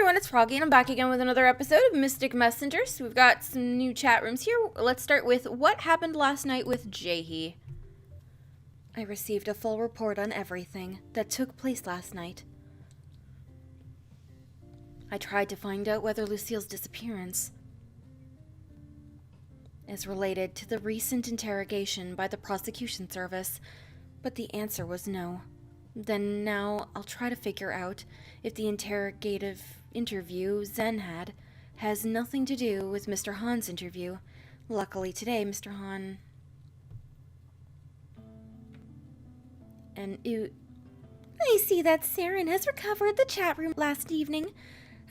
everyone, it's Froggy, and I'm back again with another episode of Mystic Messengers. We've got some new chat rooms here. Let's start with what happened last night with Jahi. I received a full report on everything that took place last night. I tried to find out whether Lucille's disappearance is related to the recent interrogation by the prosecution service, but the answer was no. Then now I'll try to figure out if the interrogative interview Zen had has nothing to do with Mr. Han's interview. Luckily today, Mr. Han... I see that Saren has recovered the chat room last evening.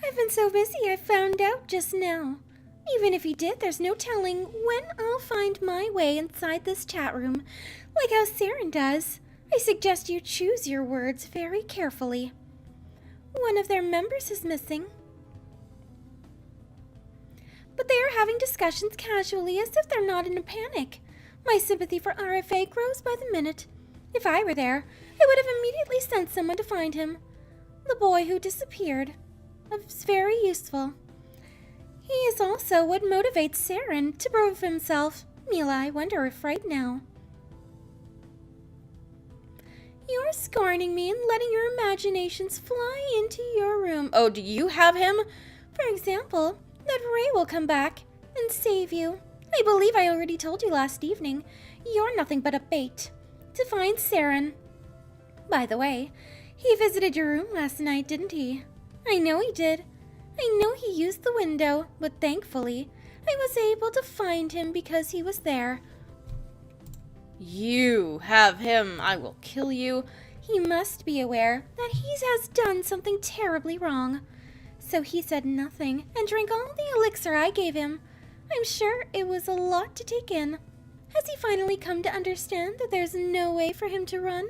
I've been so busy I found out just now. Even if he did, there's no telling when I'll find my way inside this chat room, like how Saren does. I suggest you choose your words very carefully. One of their members is missing. But they are having discussions casually as if they're not in a panic. My sympathy for RFA grows by the minute. If I were there, I would have immediately sent someone to find him. The boy who disappeared. It's very useful. He is also what motivates Saren to prove himself. Mila, I wonder if right now... You're scorning me and letting your imaginations fly into your room. Oh, do you have him? For example, that Ray will come back and save you. I believe I already told you last evening. You're nothing but a bait to find Saren. By the way, he visited your room last night, didn't he? I know he did. I know he used the window, but thankfully, I was able to find him because he was there. You have him. I will kill you. He must be aware that he has done something terribly wrong. So he said nothing and drank all the elixir I gave him. I'm sure it was a lot to take in. Has he finally come to understand that there's no way for him to run?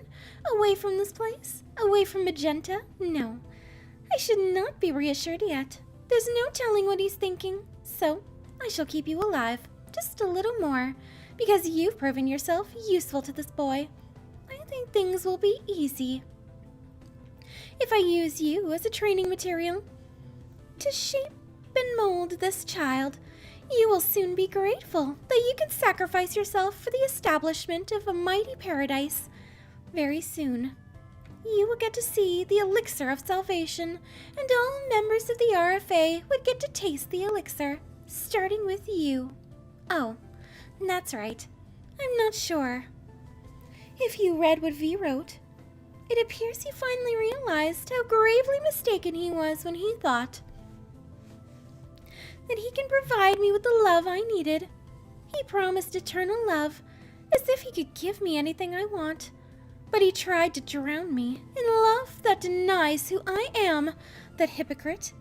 Away from this place? Away from Magenta? No. I should not be reassured yet. There's no telling what he's thinking. So, I shall keep you alive. Just a little more. Because you've proven yourself useful to this boy. I think things will be easy. If I use you as a training material to shape and mold this child, you will soon be grateful that you can sacrifice yourself for the establishment of a mighty paradise. Very soon, you will get to see the elixir of salvation, and all members of the RFA would get to taste the elixir, starting with you. Oh, that's right. I'm not sure. If you read what V wrote, it appears he finally realized how gravely mistaken he was when he thought that he can provide me with the love I needed. He promised eternal love, as if he could give me anything I want. But he tried to drown me in love that denies who I am, that hypocrite.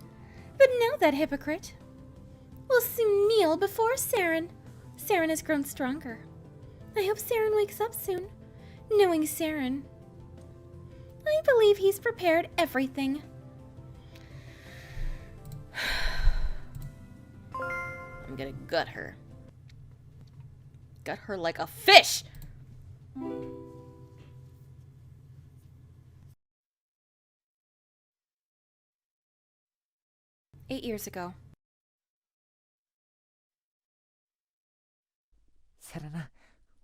But now that hypocrite will soon kneel before Saren. Saren has grown stronger. I hope Saren wakes up soon. Knowing Saren, I believe he's prepared everything. I'm gonna gut her. Gut her like a fish! Eight years ago. 세란아,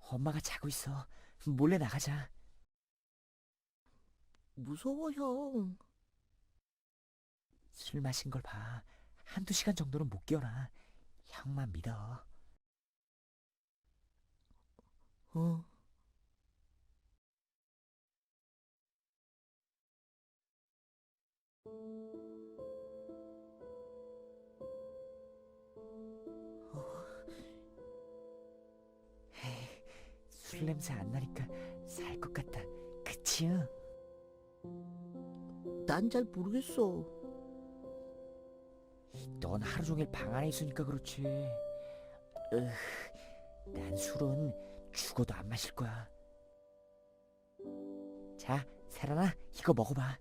엄마가 자고 있어. 몰래 나가자. 무서워, 형. 술 마신 걸 봐. 한두 시간 정도는 못 깨어나. 형만 믿어. 어. 술 냄새 안 나니까 살 것 같다. 그치? 난 잘 모르겠어. 넌 하루 종일 방 안에 있으니까 그렇지. 난 술은 죽어도 안 마실 거야. 자, 세란아, 이거 먹어봐.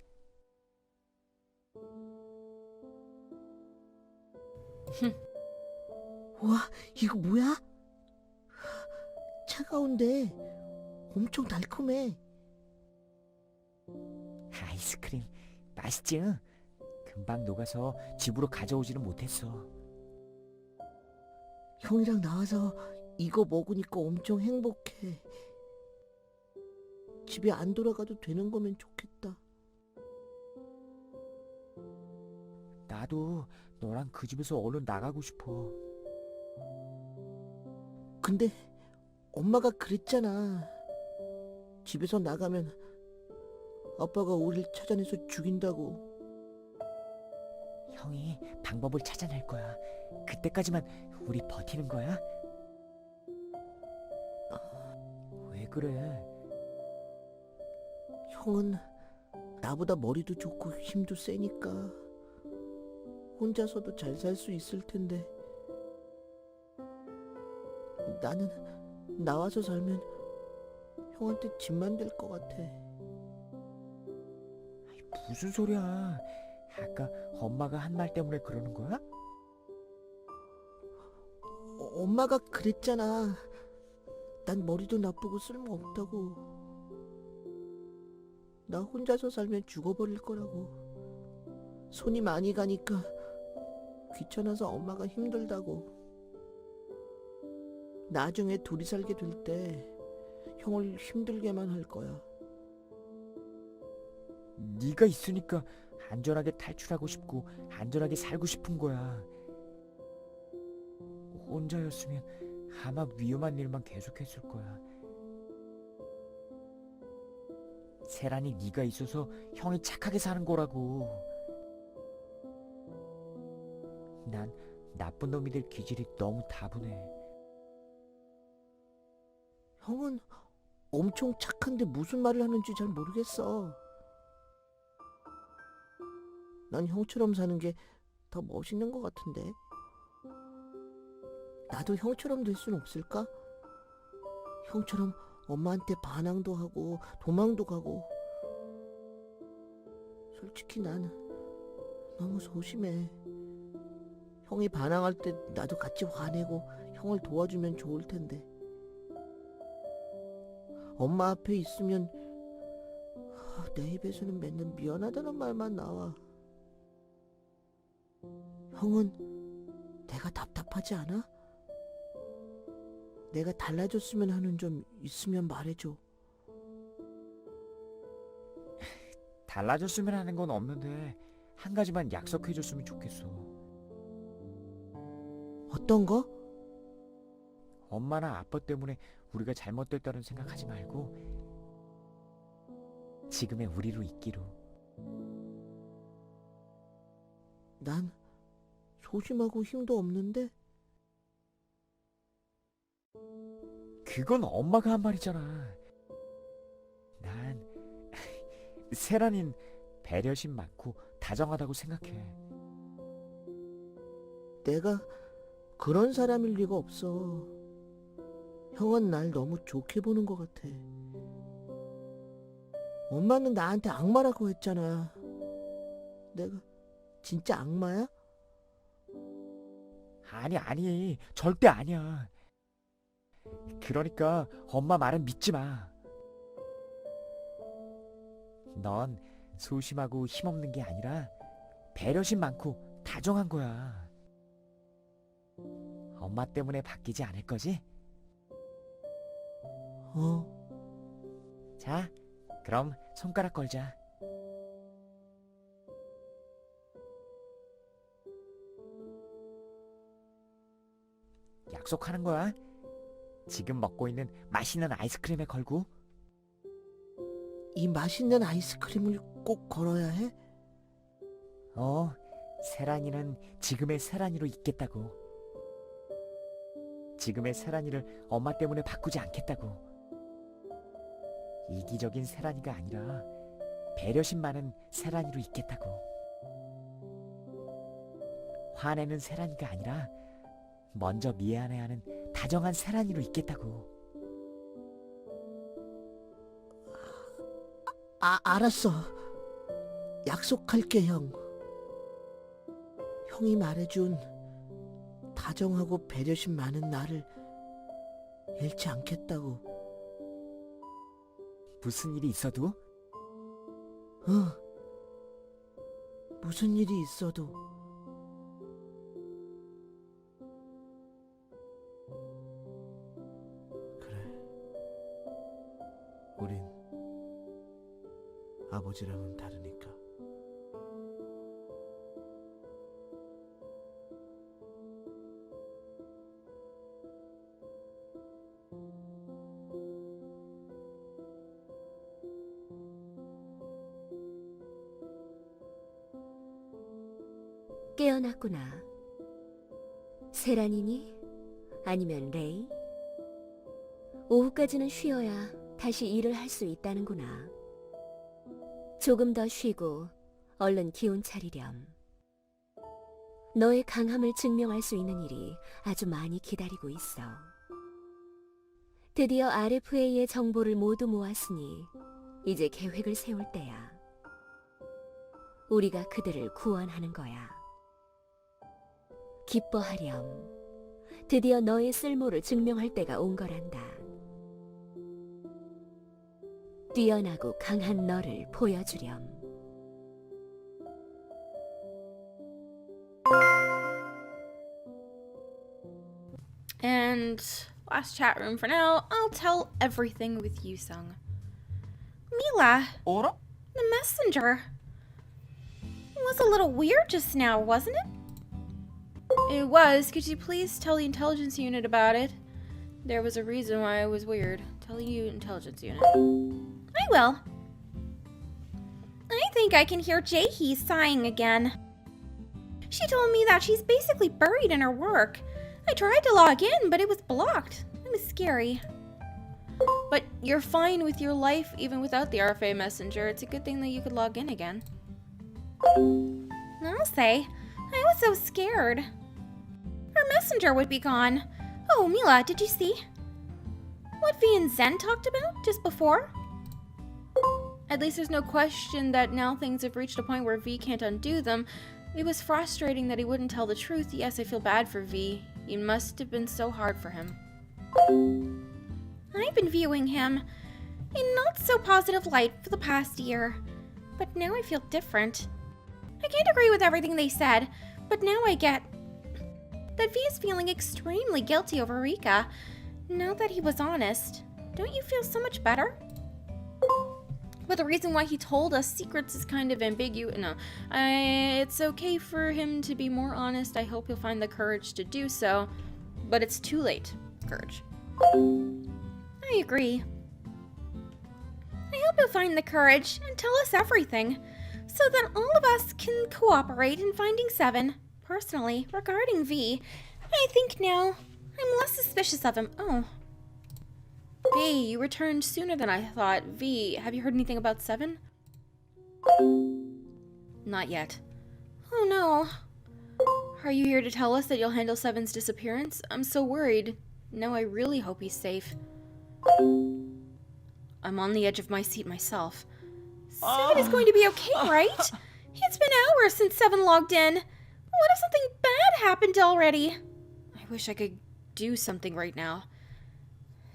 와, 이거 뭐야? 차가운데 엄청 달콤해. 아이스크림 맛있지? 금방 녹아서 집으로 가져오지는 못했어. 형이랑 나와서 이거 먹으니까 엄청 행복해. 집에 안 돌아가도 되는 거면 좋겠다. 나도 너랑 그 집에서 얼른 나가고 싶어. 근데 엄마가 그랬잖아. 집에서 나가면 아빠가 우릴 찾아내서 죽인다고. 형이 방법을 찾아낼 거야. 그때까지만 우리 버티는 거야? 왜 그래? 형은 나보다 머리도 좋고 힘도 세니까 혼자서도 잘 살 수 있을 텐데 나는 나와서 살면 형한테 짐만 될 것 같아. 무슨 소리야? 아까 엄마가 한 말 때문에 그러는 거야? 엄마가 그랬잖아. 난 머리도 나쁘고 쓸모없다고. 나 혼자서 살면 죽어버릴 거라고. 손이 많이 가니까 귀찮아서 엄마가 힘들다고. 나중에 둘이 살게 될 때 형을 힘들게만 할 거야. 네가 있으니까 안전하게 탈출하고 싶고 안전하게 살고 싶은 거야. 혼자였으면 아마 위험한 일만 계속했을 거야. 세란이 네가 있어서 형이 착하게 사는 거라고. 난 나쁜 놈이 될 기질이 너무 다분해. 형은 엄청 착한데 무슨 말을 하는지 잘 모르겠어. 난 형처럼 사는 게 더 멋있는 것 같은데. 나도 형처럼 될 순 없을까? 형처럼 엄마한테 반항도 하고 도망도 가고. 솔직히 난 너무 소심해. 형이 반항할 때 나도 같이 화내고 형을 도와주면 좋을 텐데. 엄마 앞에 있으면 내 입에서는 맨날 미안하다는 말만 나와. 형은 내가 답답하지 않아? 내가 달라졌으면 하는 점 있으면 말해줘. 달라졌으면 하는 건 없는데 한 가지만 약속해줬으면 좋겠어. 어떤 거? 엄마나 아빠 때문에 우리가 잘못됐다는 생각하지 말고 지금의 우리로 있기로. 난 소심하고 힘도 없는데. 그건 엄마가 한 말이잖아. 난 세란인 배려심 많고 다정하다고 생각해. 내가 그런 사람일 리가 없어. 형은 날 너무 좋게 보는 것 같아. 엄마는 나한테 악마라고 했잖아. 내가 진짜 악마야? 아니, 절대 아니야. 그러니까 엄마 말은 믿지 마. 넌 소심하고 힘없는 게 아니라 배려심 많고 다정한 거야. 엄마 때문에 바뀌지 않을 거지? 자, 그럼 손가락 걸자. 약속하는 거야. 지금 먹고 있는 맛있는 아이스크림에 걸고. 이 맛있는 아이스크림을 꼭 걸어야 해? 세란이는 지금의 세란이로 있겠다고. 지금의 세란이를 엄마 때문에 바꾸지 않겠다고. 이기적인 세란이가 아니라 배려심 많은 세란이로 있겠다고. 화내는 세란이가 아니라 먼저 미안해하는 다정한 세란이로 있겠다고. 알았어. 약속할게, 형. 형이 말해준 다정하고 배려심 많은 나를 잃지 않겠다고. 무슨 일이 있어도? 무슨 일이 있어도 그래. 우린 아버지랑은 다르니까. 깨어났구나. 세란이니? 아니면 레이? 오후까지는 쉬어야 다시 일을 할 수 있다는구나. 조금 더 쉬고 얼른 기운 차리렴. 너의 강함을 증명할 수 있는 일이 아주 많이 기다리고 있어. 드디어 RFA의 정보를 모두 모았으니 이제 계획을 세울 때야. 우리가 그들을 구원하는 거야. 기뻐하렴. 드디어 너의 쓸모를 증명할 때가 온 거란다. 뛰어나고 강한 너를 보여주렴. And last chat room for now, I'll tell everything with Yusung. Mila, 어라? the messenger. It was a little weird just now, wasn't it? It was. Could you please tell the intelligence unit about it? There was a reason why it was weird. Tell the intelligence unit. I will. I think I can hear Jaehee sighing again. She told me that she's basically buried in her work. I tried to log in, but it was blocked. It was scary. But you're fine with your life even without the RFA messenger. It's a good thing that you could log in again. I'll say. I was so scared. Her messenger would be gone. Oh, Mila, did you see what V and Zen talked about just before? At least there's no question that now things have reached a point where V can't undo them. It was frustrating that he wouldn't tell the truth. Yes, I feel bad for V. It must have been so hard for him. I've been viewing him in not so positive light for the past year, but now I feel different. I can't agree with everything they said, but now I get that V is feeling extremely guilty over Rika. Now that he was honest, don't you feel so much better? But the reason why he told us secrets is kind of ambiguous. No, it's okay for him to be more honest. I hope he'll find the courage to do so, but it's too late. Courage. I agree. I hope he'll find the courage and tell us everything, so that all of us can cooperate in finding Seven. Personally, regarding V, I think now I'm less suspicious of him. Oh. V, you returned sooner than I thought. V, have you heard anything about Seven? Not yet. Oh no. Are you here to tell us that you'll handle Seven's disappearance? I'm so worried. Now I really hope he's safe. I'm on the edge of my seat myself. Seven is going to be okay, right? It's been hours since Seven logged in. What if something bad happened already? I wish I could do something right now.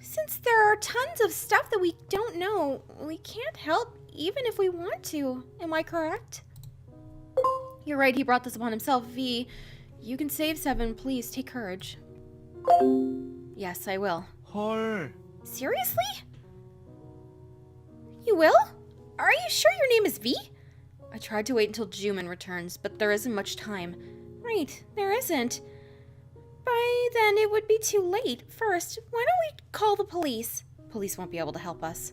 Since there are tons of stuff that we don't know, we can't help even if we want to. Am I correct? You're right, he brought this upon himself. V, you can save Seven. Please, take courage. Yes, I will. 헐. Seriously? You will? Are you sure your name is V? I tried to wait until Juman returns, but there isn't much time. Right, there isn't. By then, it would be too late. First, why don't we call the police? Police won't be able to help us.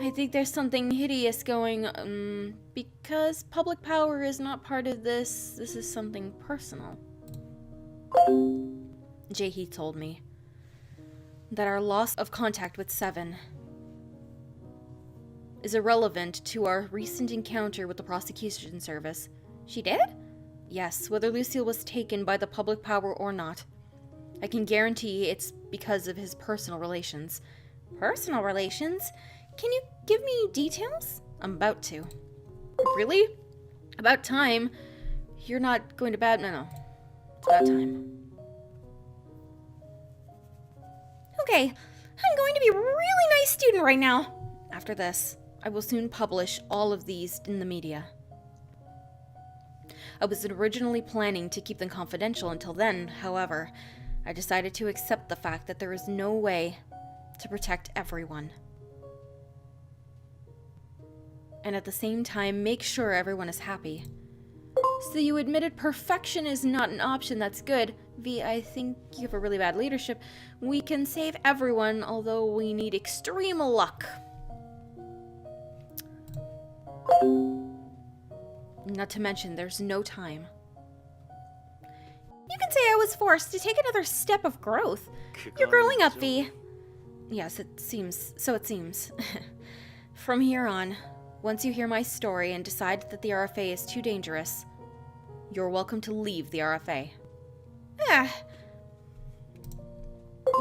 I think there's something hideous going, because public power is not part of this. This is something personal. Jaehee told me that our loss of contact with Seven is irrelevant to our recent encounter with the prosecution service. She did? Yes, whether Lucille was taken by the public power or not. I can guarantee it's because of his personal relations. Personal relations? Can you give me details? I'm about to. Really? About time. You're not going to bed? No. It's about time. Okay, I'm going to be a really nice student right now. After this, I will soon publish all of these in the media. I was originally planning to keep them confidential until then, however, I decided to accept the fact that there is no way to protect everyone. And at the same time, make sure everyone is happy. So you admitted perfection is not an option, that's good. V, I think you have a really bad leadership. We can save everyone, although we need extreme luck. Not to mention, there's no time. You can say I was forced to take another step of growth. You're growing up, V. Yes, it seems. So it seems. From here on, once you hear my story and decide that the RFA is too dangerous, you're welcome to leave the RFA. Ah.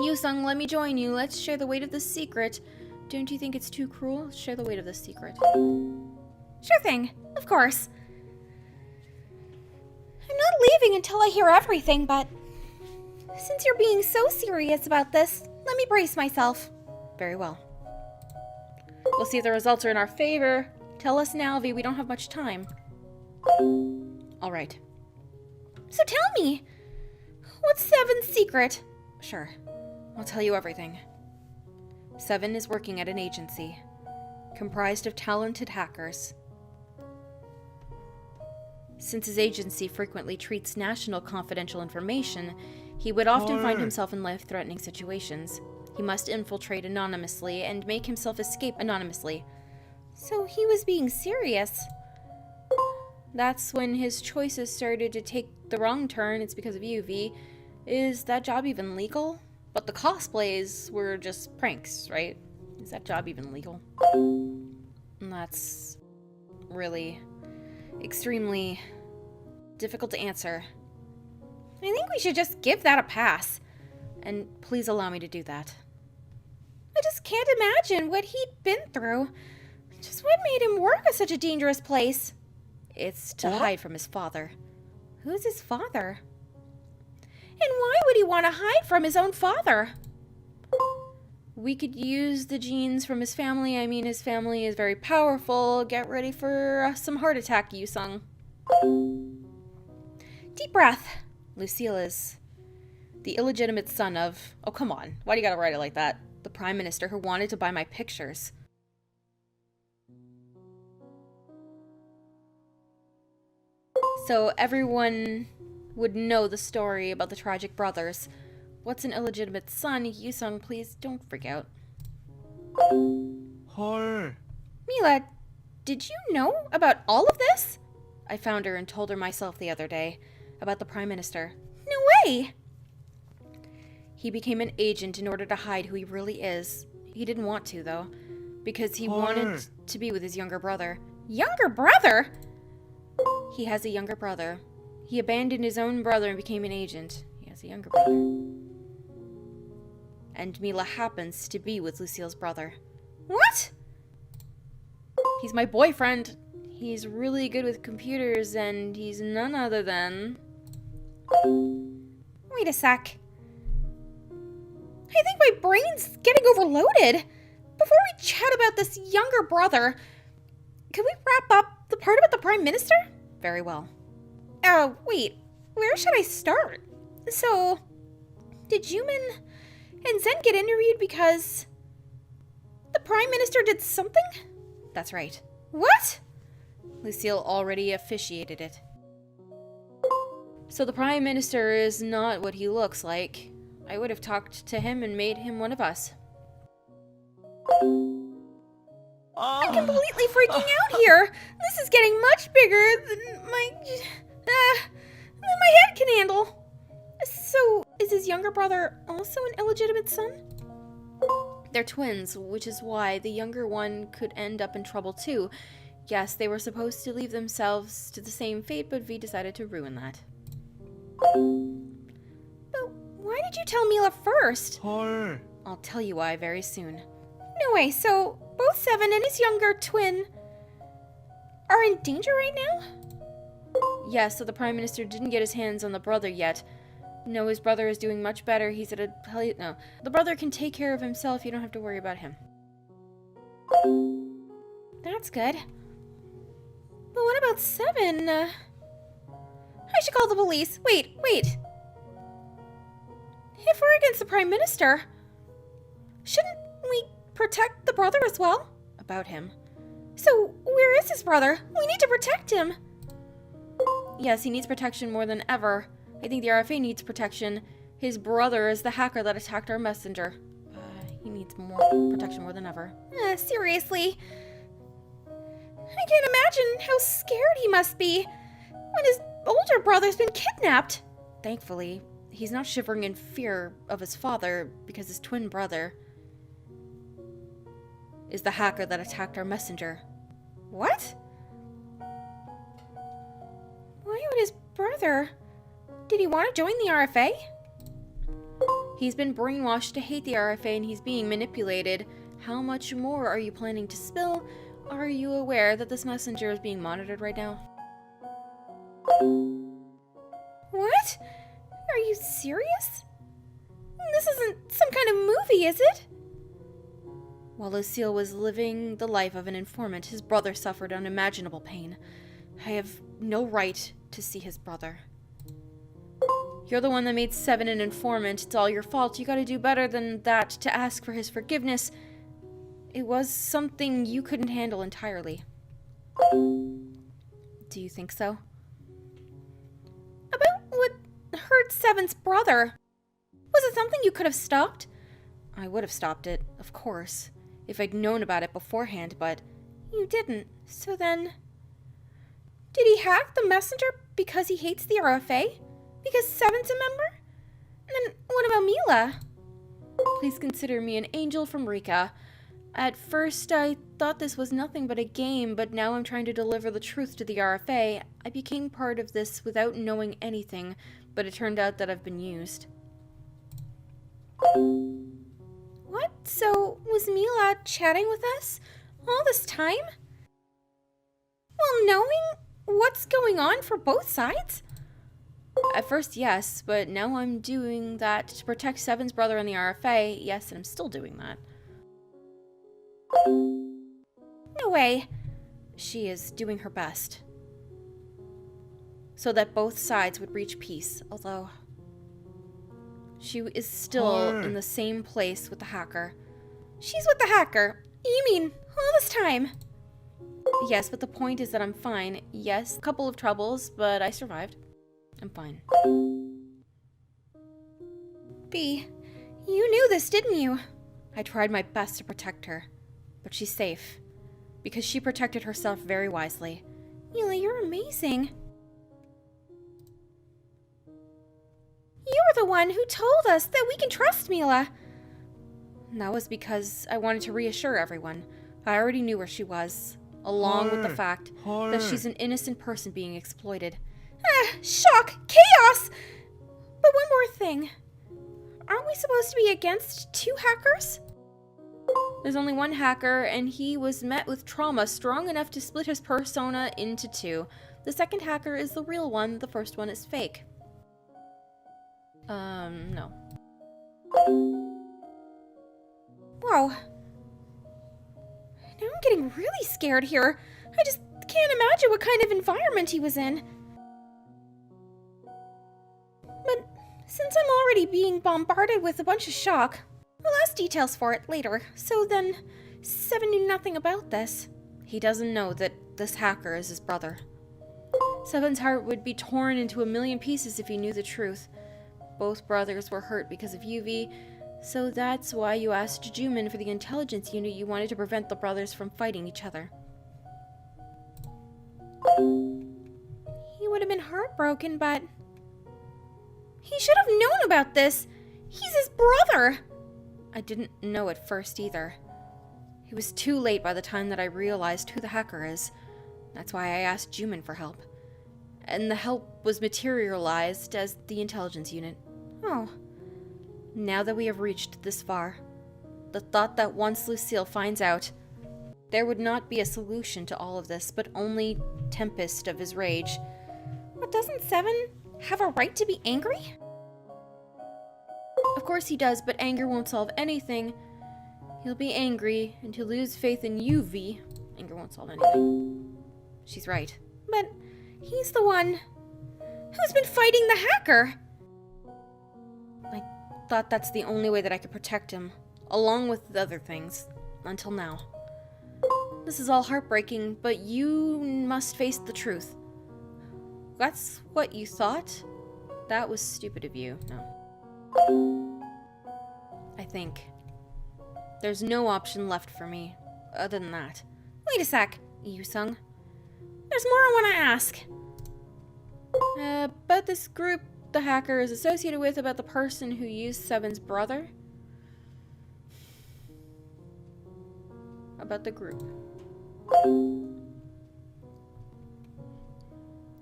Yu-sung, let me join you. Let's share the weight of this secret. Don't you think it's too cruel? Share the weight of this secret. Sure thing. Of course. I'm not leaving until I hear everything, but since you're being so serious about this, let me brace myself. Very well. We'll see if the results are in our favor. Tell us now, V. We don't have much time. All right. So tell me, what's Seven's secret? Sure. I'll tell you everything. Seven is working at an agency comprised of talented hackers. Since his agency frequently treats national confidential information, he would often find himself in life-threatening situations. He must infiltrate anonymously and make himself escape anonymously. So he was being serious. That's when his choices started to take the wrong turn. It's because of you, V. Is that job even legal? But the cosplays were just pranks, right? Is that job even legal? That's really extremely difficult to answer. I think we should just give that a pass. And please allow me to do that. I just can't imagine what he'd been through. Just what made him work at such a dangerous place? It's to hide from his father. Who's his father? And why would he want to hide from his own father? We could use the genes from his family. I mean, his family is very powerful. Get ready for some heart attack, Yu-sung. Deep breath. Lucille is the illegitimate son of... Oh, come on. Why do you gotta write it like that? The Prime Minister who wanted to buy my pictures. So everyone would know the story about the tragic brothers. What's an illegitimate son? Yu-sung, please don't freak out. 헐. Mila, did you know about all of this? I found her and told her myself the other day about the Prime Minister. No way! He became an agent in order to hide who he really is. He didn't want to, though, because he wanted to be with his younger brother. Younger brother? He has a younger brother. He abandoned his own brother and became an agent. He has a younger brother. And Mila happens to be with Lucille's brother. What? He's my boyfriend. He's really good with computers, and he's none other than... Wait a sec. I think my brain's getting overloaded. Before we chat about this younger brother, can we wrap up the part about the Prime Minister? Very well. Wait. Where should I start? So, did Jumin and Zen get interviewed because the Prime Minister did something? That's right. What? Lucille already officiated it. So the Prime Minister is not what he looks like. I would have talked to him and made him one of us. I'm completely freaking out here. This is getting much bigger than my head can handle. So, is his younger brother also an illegitimate son? They're twins, which is why the younger one could end up in trouble too. Yes, they were supposed to leave themselves to the same fate, but V decided to ruin that. But why did you tell Mila first? 헐. I'll tell you why very soon. No way, so both Seven and his younger twin are in danger right now? Yes, so the Prime Minister didn't get his hands on the brother yet. No, his brother is doing much better. He's at a... No, the brother can take care of himself. You don't have to worry about him. That's good. But what about Seven? should call the police. Wait. If we're against the Prime Minister, shouldn't we protect the brother as well? About him. So, where is his brother? We need to protect him. Yes, he needs protection more than ever. I think the RFA needs protection. His brother is the hacker that attacked our messenger. He needs more protection more than ever. Seriously? I can't imagine how scared he must be when his older brother's been kidnapped. Thankfully, he's not shivering in fear of his father because his twin brother is the hacker that attacked our messenger. What? Why would his brother? Did he want to join the RFA? He's been brainwashed to hate the RFA and he's being manipulated. How much more are you planning to spill? Are you aware that this messenger is being monitored right now? What? Are you serious? This isn't some kind of movie, is it? While Lucille was living the life of an informant, his brother suffered unimaginable pain. I have no right to see his brother. You're the one that made Seven an informant. It's all your fault. You gotta do better than that to ask for his forgiveness. It was something you couldn't handle entirely. Do you think so? About what hurt Seven's brother? Was it something you could have stopped? I would have stopped it, of course, if I'd known about it beforehand, but you didn't. So then, did he hack the messenger because he hates the RFA? Because Seven's a member? And then what about Mila? Please consider me an angel from Rika. At first, I thought this was nothing but a game, but now I'm trying to deliver the truth to the RFA. I became part of this without knowing anything, but it turned out that I've been used. What? So, was Mila chatting with us all this time? Well, knowing what's going on for both sides? At first, yes, but now I'm doing that to protect Seven's brother and the RFA. Yes, and I'm still doing that. No way. She is doing her best. So that both sides would reach peace, although she is still in the same place with the hacker. She's with the hacker? You mean all this time? Yes, but the point is that I'm fine. Yes, a couple of troubles, but I survived. I'm fine. B, you knew this, didn't you? I tried my best to protect her, but she's safe because she protected herself very wisely. Mila, you're amazing. You were the one who told us that we can trust Mila. That was because I wanted to reassure everyone. I already knew where she was, along with the fact that she's an innocent person being exploited. Shock! Chaos! But one more thing. Aren't we supposed to be against two hackers? There's only one hacker, and he was met with trauma strong enough to split his persona into two. The second hacker is the real one, the first one is fake. No. Whoa. Now I'm getting really scared here. I just can't imagine what kind of environment he was in. But since I'm already being bombarded with a bunch of shock, I'll ask details for it later. So then, Seven knew nothing about this. He doesn't know that this hacker is his brother. Seven's heart would be torn into a million pieces if he knew the truth. Both brothers were hurt because of UV, so that's why you asked Jumin for the intelligence unit. You wanted to prevent the brothers from fighting each other. He would have been heartbroken, but he should have known about this. He's his brother. I didn't know at first either. It was too late by the time that I realized who the hacker is. That's why I asked Jumin for help. And the help was materialized as the intelligence unit. Oh. Now that we have reached this far, the thought that once Lucille finds out, there would not be a solution to all of this, but only tempest of his rage. But doesn't Seven have a right to be angry? Of course he does, but anger won't solve anything. He'll be angry, and he'll lose faith in UV. Anger won't solve anything. She's right. But he's the one Who's been fighting the hacker? I thought that's the only way that I could protect him, along with the other things, until now. This is all heartbreaking, but you must face the truth. That's what you thought? That was stupid of you. No. I think. There's no option left for me, other than that. Wait a sec, Yu-sung. There's more I want to ask. About this group the hacker is associated with, about the person who used Seven's brother. About the group.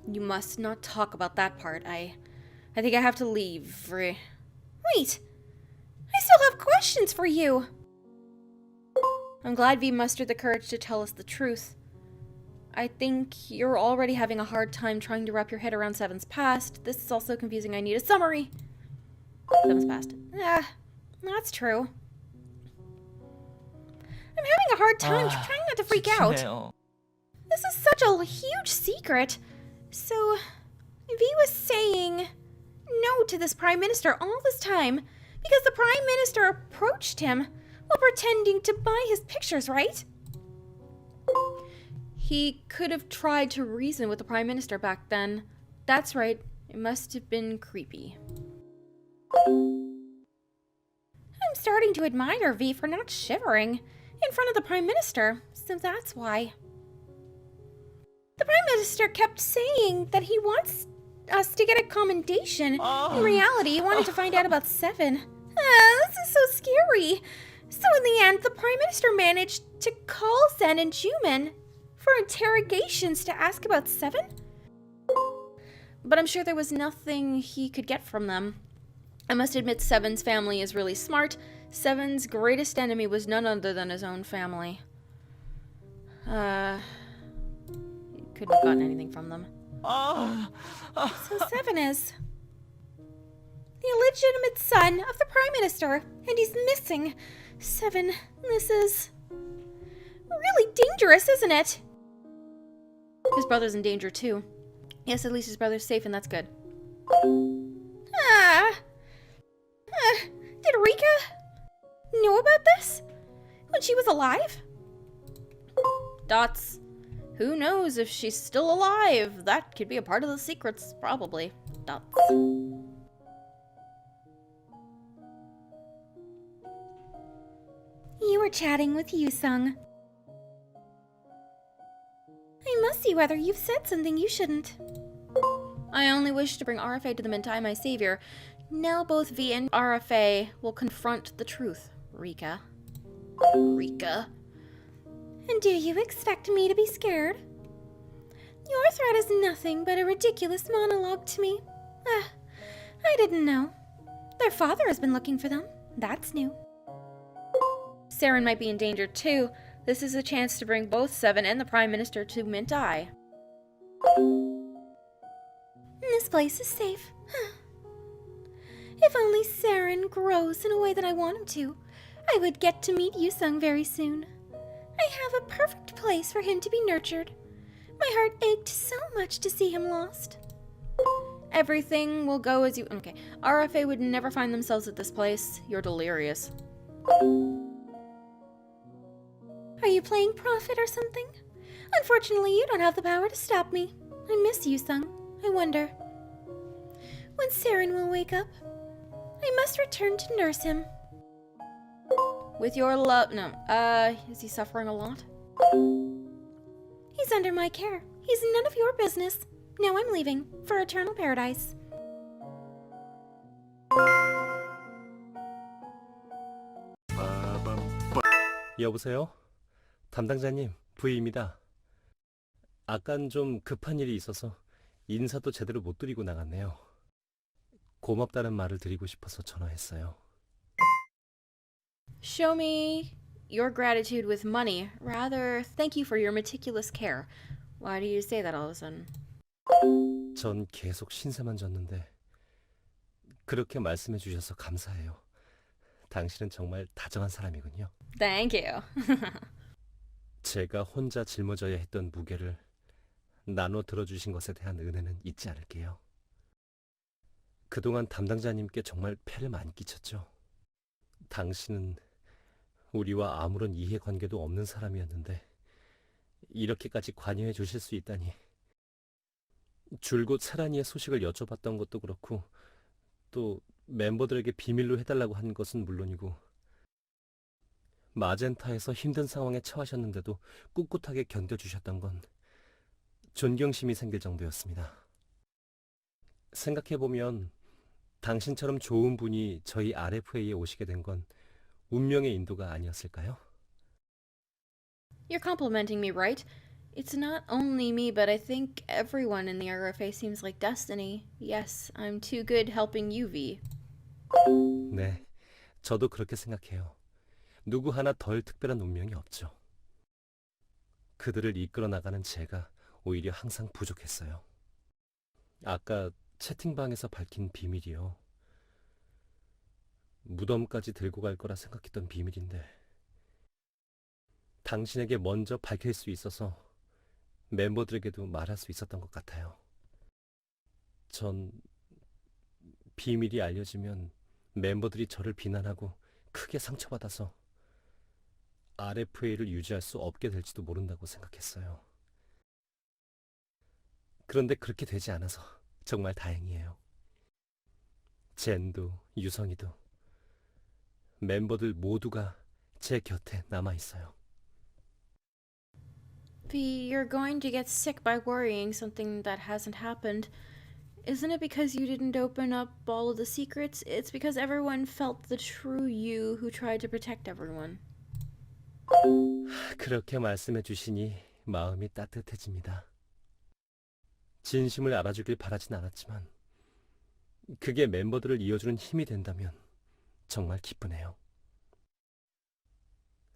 You must not talk about that part. I think I have to leave. Wait! I still have questions for you! I'm glad V mustered the courage to tell us the truth. I think you're already having a hard time trying to wrap your head around Seven's past. This is also confusing. I need a summary. Seven's past. That's true. I'm having a hard time trying not to freak out. This is such a huge secret. So, V was saying no to this Prime Minister all this time because the Prime Minister approached him while pretending to buy his pictures, right? He could have tried to reason with the Prime Minister back then. That's right. It must have been creepy. I'm starting to admire V for not shivering in front of the Prime Minister, so that's why. The Prime Minister kept saying that he wants us to get a commendation. In reality, he wanted to find out about Seven. This is so scary. So in the end, the Prime Minister managed to call Zen and Jumin for interrogations to ask about Seven? But I'm sure there was nothing he could get from them. I must admit Seven's family is really smart. Seven's greatest enemy was none other than his own family. He couldn't have gotten anything from them. So Seven is the illegitimate son of the Prime Minister, and he's missing. Seven, this is really dangerous, isn't it? His brother's in danger too. Yes, at least his brother's safe, and that's good. Did Rika know about this when she was alive? Dots. Who knows if she's still alive? That could be a part of the secrets, probably. Dots. You were chatting with Yu-sung. I must see whether you've said something you shouldn't. I only wish to bring RFA to the Mentai, my savior. Now both V and RFA will confront the truth, Rika. Rika. And do you expect me to be scared? Your threat is nothing but a ridiculous monologue to me. I didn't know. Their father has been looking for them. That's new. Saren might be in danger too. This is a chance to bring both Seven and the Prime Minister to Mentai. This place is safe. If only Saren grows in a way that I want him to, I would get to meet Yu-sung very soon. I have a perfect place for him to be nurtured. My heart ached so much to see him lost. Everything will go as you... Okay, RFA would never find themselves at this place. You're delirious. Are you playing prophet or something? Unfortunately, you don't have the power to stop me. I miss Yu-sung. I wonder. When Saren will wake up, I must return to nurse him. With your love... No. Is he suffering a lot? He's under my care. He's none of your business. Now I'm leaving for eternal paradise. 여보세요? 담당자님, V입니다. 아깐 좀 급한 일이 있어서 인사도 제대로 못 드리고 나갔네요. 고맙다는 말을 드리고 싶어서 전화했어요. Show me your gratitude with money. Rather, thank you for your meticulous care. Why do you say that all of a sudden? 전 계속 신세만 졌는데 그렇게 말씀해 주셔서 감사해요. 당신은 정말 다정한 사람이군요. Thank you. 제가 혼자 짊어져야 했던 무게를 나눠 들어주신 것에 대한 은혜는 잊지 않을게요. 그동안 담당자님께 정말 폐를 많이 끼쳤죠. 당신은 우리와 아무런 이해관계도 없는 사람이었는데 이렇게까지 관여해 주실 수 있다니. 줄곧 세란이의 소식을 여쭤봤던 것도 그렇고 또 멤버들에게 비밀로 해달라고 한 것은 물론이고 마젠타에서 힘든 상황에 처하셨는데도 꿋꿋하게 견뎌주셨던 건 존경심이 생길 정도였습니다. 생각해보면 당신처럼 좋은 분이 저희 RFA에 오시게 된 건 운명의 인도가 아니었을까요? You're complimenting me, right? It's not only me, but I think everyone in the RFA seems like destiny. Yes, I'm too good helping you, V. 네, 저도 그렇게 생각해요. 누구 하나 덜 특별한 운명이 없죠. 그들을 이끌어 나가는 제가 오히려 항상 부족했어요. 아까 채팅방에서 밝힌 비밀이요. 무덤까지 들고 갈 거라 생각했던 비밀인데 당신에게 먼저 밝힐 수 있어서 멤버들에게도 말할 수 있었던 것 같아요. 전 비밀이 알려지면 멤버들이 저를 비난하고 크게 상처받아서 RFA를 유지할 수 없게 될지도 모른다고 생각했어요. 그런데 그렇게 되지 않아서 정말 다행이에요. 젠도 유성이도 멤버들 모두가 제 곁에 남아 있어요. V, you're going to get sick by worrying something that hasn't happened. Isn't it because you didn't open up all of the secrets? It's because everyone felt the true you who tried to protect everyone. 그렇게 말씀해 주시니 마음이 따뜻해집니다. 진심을 알아주길 바라진 않았지만 그게 멤버들을 이어주는 힘이 된다면 정말 기쁘네요.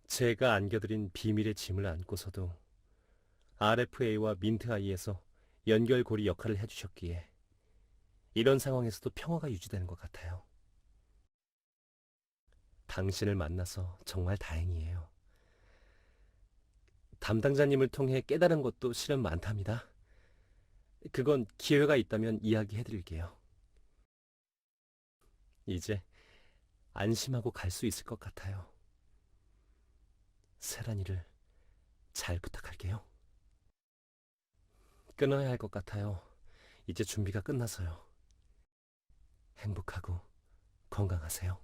제가 안겨드린 비밀의 짐을 안고서도 RFA와 민트아이에서 연결고리 역할을 해주셨기에 이런 상황에서도 평화가 유지되는 것 같아요. 당신을 만나서 정말 다행이에요. 담당자님을 통해 깨달은 것도 실은 많답니다. 그건 기회가 있다면 이야기해드릴게요. 이제 안심하고 갈 수 있을 것 같아요. 세란이를 잘 부탁할게요. 끊어야 할 것 같아요. 이제 준비가 끝나서요. 행복하고 건강하세요.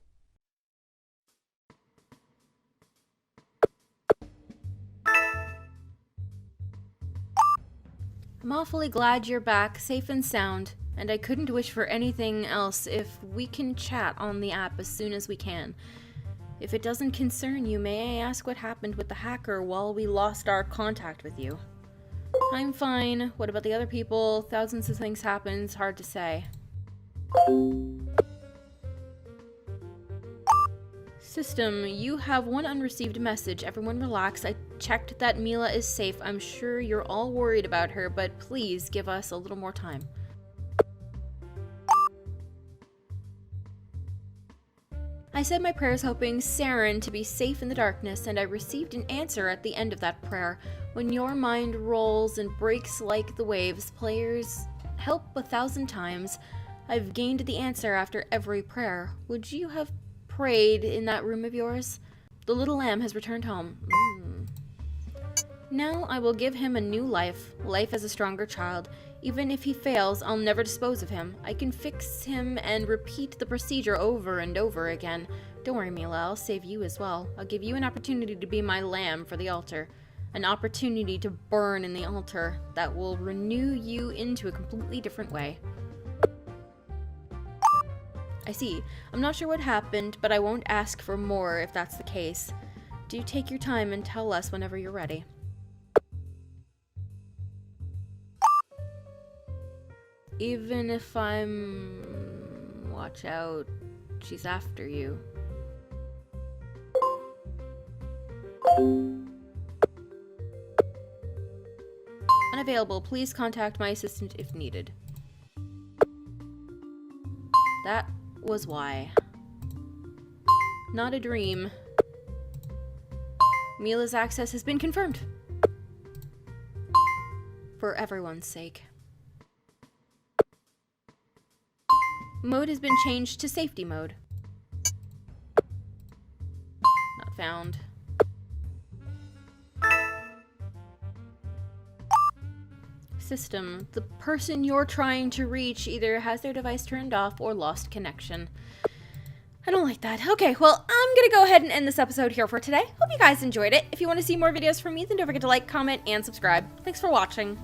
I'm awfully glad you're back, safe and sound, and I couldn't wish for anything else if we can chat on the app as soon as we can. If it doesn't concern you, may I ask what happened with the hacker while we lost our contact with you? I'm fine. What about the other people? Thousands of things happen, it's hard to say. System, you have one unreceived message. Everyone relax. I checked that Mila is safe. I'm sure you're all worried about her, but please give us a little more time. I said my prayers hoping Saren to be safe in the darkness, and I received an answer at the end of that prayer. When your mind rolls and breaks like the waves, players help 1,000 times. I've gained the answer after every prayer. Would you have prayed in that room of yours? The little lamb has returned home. Now I will give him a new life as a stronger child. Even if he fails, I'll never dispose of him. I can fix him and repeat the procedure over and over again. Don't worry, Mila, I'll save you as well. I'll give you an opportunity to be my lamb for the altar. An opportunity to burn in the altar that will renew you into a completely different way. I see. I'm not sure what happened, but I won't ask for more if that's the case. Do take your time and tell us whenever you're ready. Even if I'm... Watch out. She's after you. Unavailable. Please contact my assistant if needed. That was why. Not a dream. Mila's access has been confirmed. For everyone's sake. Mode has been changed to safety mode. Not found. System. The person you're trying to reach either has their device turned off or lost connection. I don't like that. Okay, well, I'm gonna go ahead and end this episode here for today. Hope you guys enjoyed it. If you want to see more videos from me, then don't forget to like, comment, and subscribe. Thanks for watching.